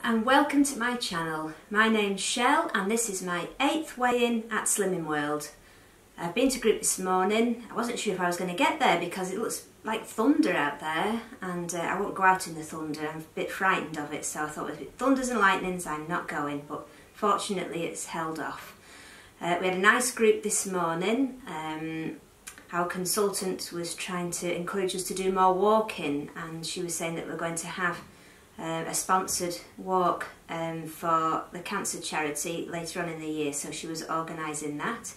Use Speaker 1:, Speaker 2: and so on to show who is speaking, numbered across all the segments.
Speaker 1: and welcome to my channel. My name's Shell and this is my 8th weigh-in at Slimming World. I've been to group this morning. I wasn't sure if I was going to get there because it looks like thunder out there and I won't go out in the thunder. I'm a bit frightened of it, so I thought if it thunders and lightnings I'm not going, but fortunately it's held off. We had a nice group this morning. Our consultant was trying to encourage us to do more walking, and she was saying that we're going to have a sponsored walk for the cancer charity later on in the year, so she was organising that.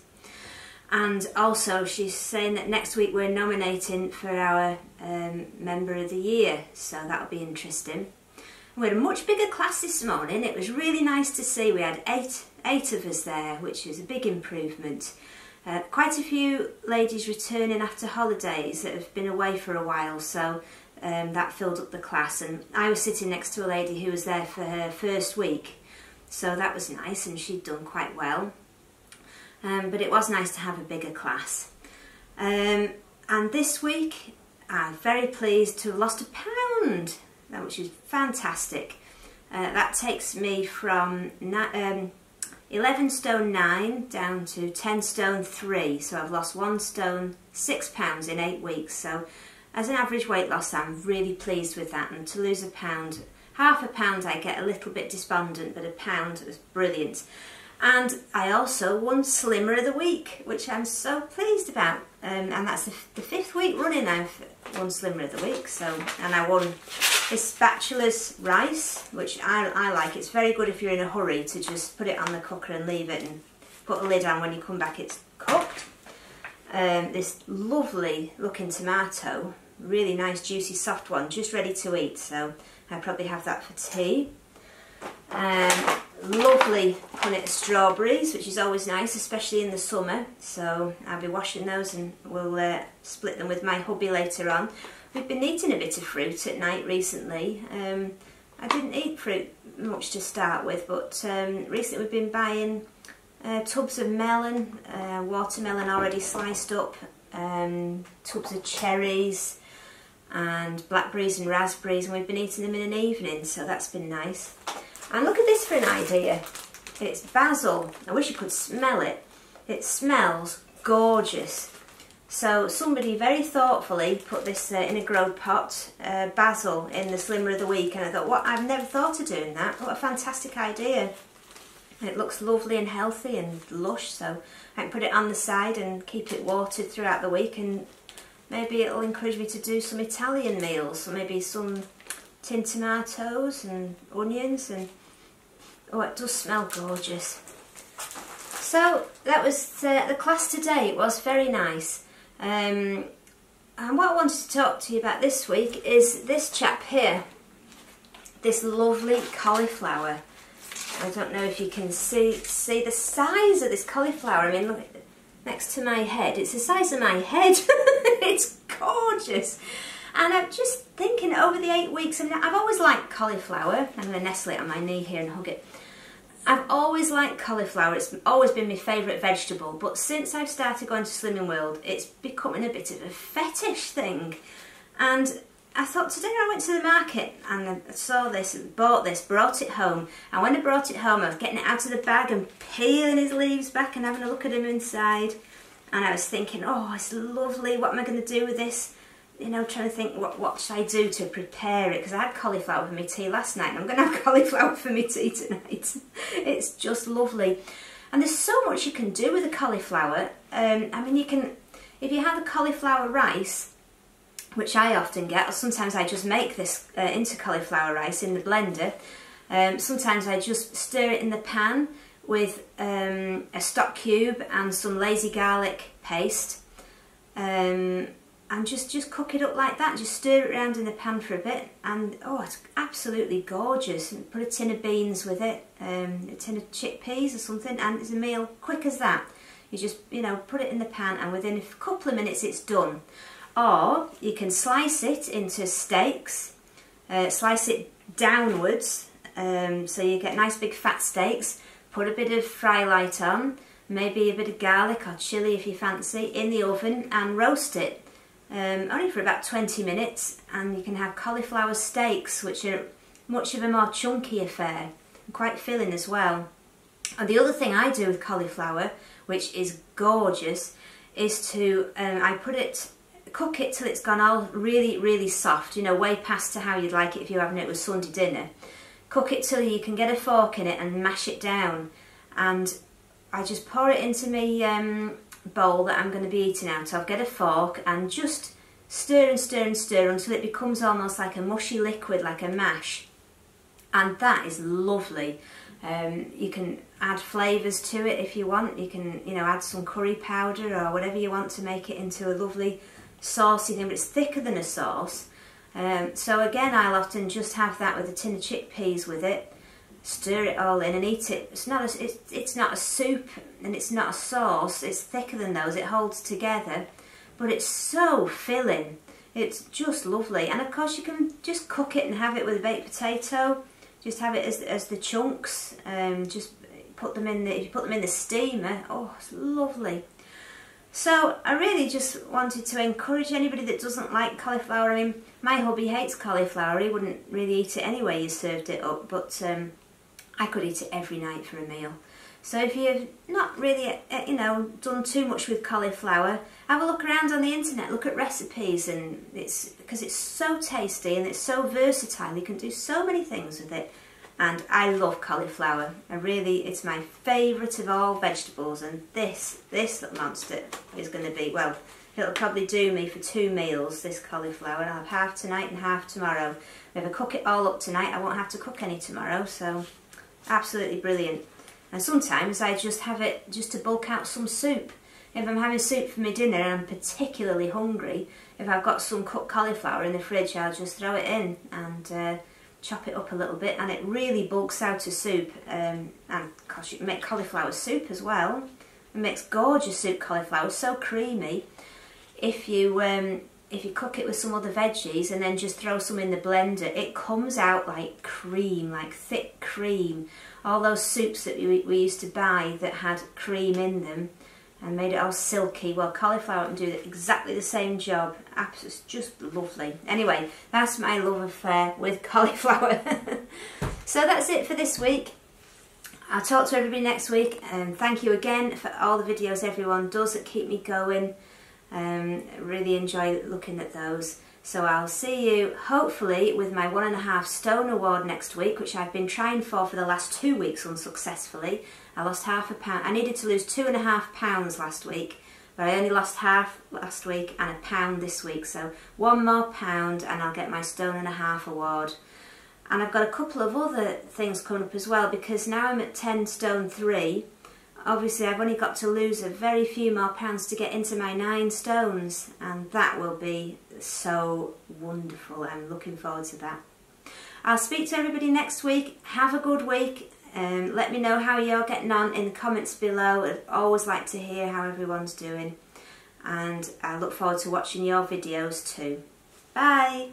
Speaker 1: And also she's saying that next week we're nominating for our Member of the Year, so that'll be interesting. We had a much bigger class this morning. It was really nice to see. We had eight of us there, which is a big improvement. Quite a few ladies returning after holidays that have been away for a while, so that filled up the class, and I was sitting next to a lady who was there for her first week, so that was nice and she'd done quite well. But it was nice to have a bigger class. And this week I'm very pleased to have lost £1, which is fantastic. That takes me from 11 stone 9 down to 10 stone 3, so I've lost 1 stone 6 pounds in 8 weeks. So as an average weight loss I'm really pleased with that, and to lose £1, half a pound I get a little bit despondent, but £1 was brilliant. And I also won Slimmer of the Week, which I'm so pleased about, and that's the 5th week running I've won Slimmer of the Week. So, and I won this spatula's rice, which I like. It's very good if you're in a hurry to just put it on the cooker and leave it and put the lid on. When you come back it's cooked. This lovely looking tomato, really nice juicy soft one, just ready to eat, so I'll probably have that for tea. Lovely punnet of strawberries, which is always nice, especially in the summer, so I'll be washing those and we'll split them with my hubby later on. We've been eating a bit of fruit at night recently. I didn't eat fruit much to start with, but recently we've been buying tubs of melon, watermelon already sliced up, tubs of cherries and blackberries and raspberries, and we've been eating them in an evening, so that's been nice. And look at this for an idea. It's basil. I wish you could smell it. It smells gorgeous. So somebody very thoughtfully put this in a grow pot, basil, in the Slimmer of the Week, and I thought, what? I've never thought of doing that. What a fantastic idea. It looks lovely and healthy and lush, so I can put it on the side and keep it watered throughout the week, and maybe it'll encourage me to do some Italian meals, so maybe some tin tomatoes and onions, and oh, it does smell gorgeous. So that was the class today. It was very nice. And what I wanted to talk to you about this week is this chap here, this lovely cauliflower. I don't know if you can see the size of this cauliflower. I mean, look, next to my head, it's the size of my head. It's gorgeous. And I'm just thinking, over the 8 weeks, I mean, I've always liked cauliflower. I'm going to nestle it on my knee here and hug it. I've always liked cauliflower. It's always been my favourite vegetable. But since I've started going to Slimming World, it's becoming a bit of a fetish thing. And I thought, today I went to the market and I saw this and bought this, brought it home. And when I brought it home, I was getting it out of the bag and peeling his leaves back and having a look at him inside. And I was thinking, oh, it's lovely. What am I going to do with this? You know, trying to think, what should I do to prepare it? Because I had cauliflower for my tea last night and I'm going to have cauliflower for my tea tonight. It's just lovely. And there's so much you can do with a cauliflower. I mean, you can, if you have the cauliflower rice, which I often get, or sometimes I just make this into cauliflower rice in the blender. Sometimes I just stir it in the pan with a stock cube and some lazy garlic paste. And just cook it up like that, just stir it around in the pan for a bit, and oh, it's absolutely gorgeous. And put a tin of beans with it, a tin of chickpeas or something, and it's a meal quick as that. You just, you know, put it in the pan and within a couple of minutes it's done. Or you can slice it into steaks, slice it downwards, so you get nice big fat steaks, put a bit of fry light on, maybe a bit of garlic or chilli if you fancy, in the oven and roast it. Only for about 20 minutes, and you can have cauliflower steaks, which are much of a more chunky affair, and quite filling as well. And the other thing I do with cauliflower, which is gorgeous, is to cook it till it's gone all really soft, you know, way past to how you'd like it if you're having it with Sunday dinner. Cook it till you can get a fork in it and mash it down, and I just pour it into my bowl that I'm going to be eating out of, get a fork and just stir and stir and stir until it becomes almost like a mushy liquid, like a mash, and that is lovely. You can add flavours to it if you want. You can, you know, add some curry powder or whatever you want to make it into a lovely saucy thing, but it's thicker than a sauce. So again, I'll often just have that with a tin of chickpeas with it, stir it all in and eat it. It's not a soup and it's not a sauce, it's thicker than those, it holds together, but it's so filling. It's just lovely. And of course you can just cook it and have it with a baked potato. Just have it as the chunks. Just put them in if you put them in the steamer. Oh, it's lovely. So I really just wanted to encourage anybody that doesn't like cauliflower. I mean, my hubby hates cauliflower. He wouldn't really eat it anyway you served it up, but I could eat it every night for a meal. So if you've not really, you know, done too much with cauliflower, have a look around on the internet, look at recipes, and because it's so tasty and it's so versatile. You can do so many things with it, and I love cauliflower. It's my favourite of all vegetables, and this little monster is going to be, well, it'll probably do me for 2 meals, this cauliflower. I'll have half tonight and half tomorrow. If I cook it all up tonight, I won't have to cook any tomorrow, so absolutely brilliant. And sometimes I just have it just to bulk out some soup. If I'm having soup for my dinner and I'm particularly hungry, if I've got some cooked cauliflower in the fridge, I'll just throw it in and chop it up a little bit, and it really bulks out a soup. And gosh, you can make cauliflower soup as well. It makes gorgeous soup, cauliflower, so creamy. If you cook it with some other veggies and then just throw some in the blender, it comes out like cream, like thick cream. All those soups that we used to buy that had cream in them and made it all silky, well, cauliflower can do exactly the same job. It's just lovely. Anyway, that's my love affair with cauliflower. So that's it for this week. I'll talk to everybody next week, and thank you again for all the videos everyone does that keep me going. Really enjoy looking at those. So I'll see you hopefully with my 1.5 stone award next week, which I've been trying for the last 2 weeks unsuccessfully. I lost half a pound. I needed to lose 2.5 pounds last week, but I only lost half last week and a pound this week. So 1 more pound and I'll get my 1.5 stone award. And I've got a couple of other things coming up as well, because now I'm at 10 stone 3. Obviously I've only got to lose a very few more pounds to get into my 9 stones, and that will be so wonderful. I'm looking forward to that. I'll speak to everybody next week. Have a good week, and let me know how you're getting on in the comments below. I'd always like to hear how everyone's doing, and I look forward to watching your videos too. Bye!